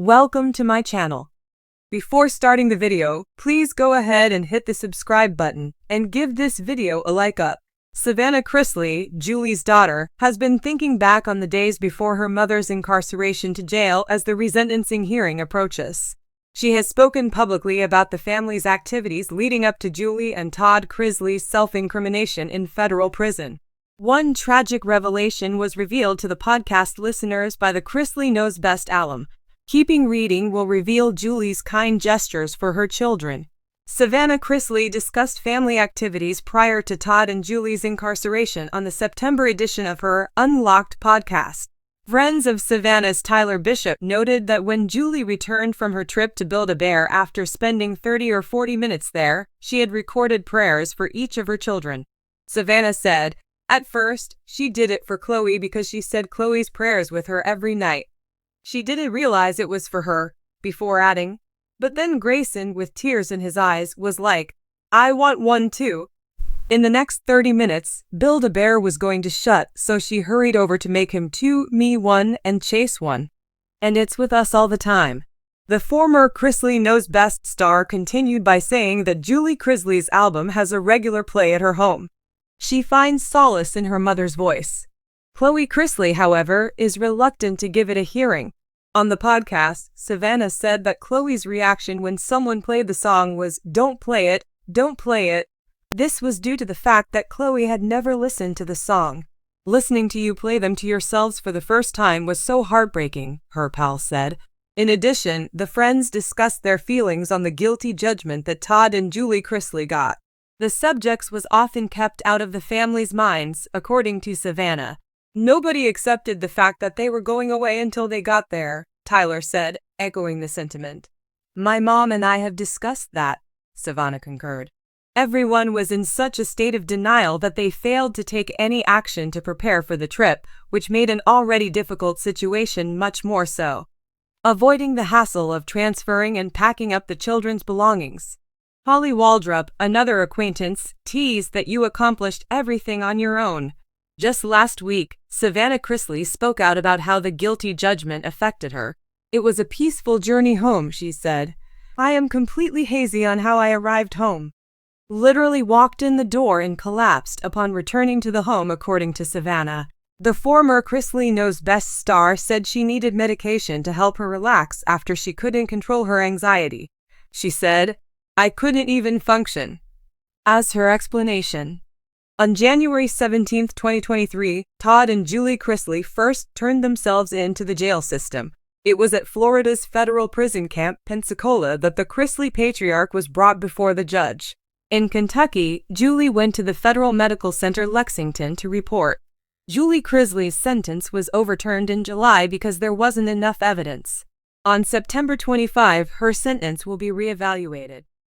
Welcome to my channel. Before starting the video, please go ahead and hit the subscribe button and give this video a like up. Savannah Chrisley, Julie's daughter, has been thinking back on the days before her mother's incarceration to jail as the resentencing hearing approaches. She has spoken publicly about the family's activities leading up to Julie and Todd Chrisley's self-incrimination in federal prison. One tragic revelation was revealed to the podcast listeners by the Chrisley Knows Best alum. Keeping reading will reveal Julie's kind gestures for her children. Savannah Chrisley discussed family activities prior to Todd and Julie's incarceration on the September edition of her Unlocked podcast. Friends of Savannah's Tyler Bishop noted that when Julie returned from her trip to Build-A-Bear after spending 30 or 40 minutes there, she had recorded prayers for each of her children. Savannah said, "At first, she did it for Chloe because she said Chloe's prayers with her every night. She didn't realize it was for her," before adding, "But then Grayson, with tears in his eyes, was like, 'I want one too.'" In the next 30 minutes, Build-A-Bear was going to shut, so she hurried over to make him two, me one, and Chase one. "And it's with us all the time." The former Chrisley Knows Best star continued by saying that Julie Chrisley's album has a regular play at her home. She finds solace in her mother's voice. Chloe Chrisley, however, is reluctant to give it a hearing. On the podcast, Savannah said that Chloe's reaction when someone played the song was, "Don't play it, don't play it." This was due to the fact that Chloe had never listened to the song. "Listening to you play them to yourselves for the first time was so heartbreaking," her pal said. In addition, the friends discussed their feelings on the guilty judgment that Todd and Julie Chrisley got. The subjects was often kept out of the family's minds, according to Savannah. "Nobody accepted the fact that they were going away until they got there," Tyler said, echoing the sentiment. "My mom and I have discussed that," Savannah concurred. Everyone was in such a state of denial that they failed to take any action to prepare for the trip, which made an already difficult situation much more so. Avoiding the hassle of transferring and packing up the children's belongings. Holly Waldrop, another acquaintance, teased that you accomplished everything on your own. Just last week, Savannah Chrisley spoke out about how the guilty judgment affected her. "It was a peaceful journey home," she said. "I am completely hazy on how I arrived home. Literally walked in the door and collapsed upon returning to the home," according to Savannah. The former Chrisley Knows Best star said she needed medication to help her relax after she couldn't control her anxiety. She said, "I couldn't even function." As her explanation, on January 17, 2023, Todd and Julie Chrisley first turned themselves in to the jail system. It was at Florida's federal prison camp, Pensacola, that the Chrisley patriarch was brought before the judge. In Kentucky, Julie went to the Federal Medical Center Lexington to report. Julie Chrisley's sentence was overturned in July because there wasn't enough evidence. On September 25, her sentence will be reevaluated.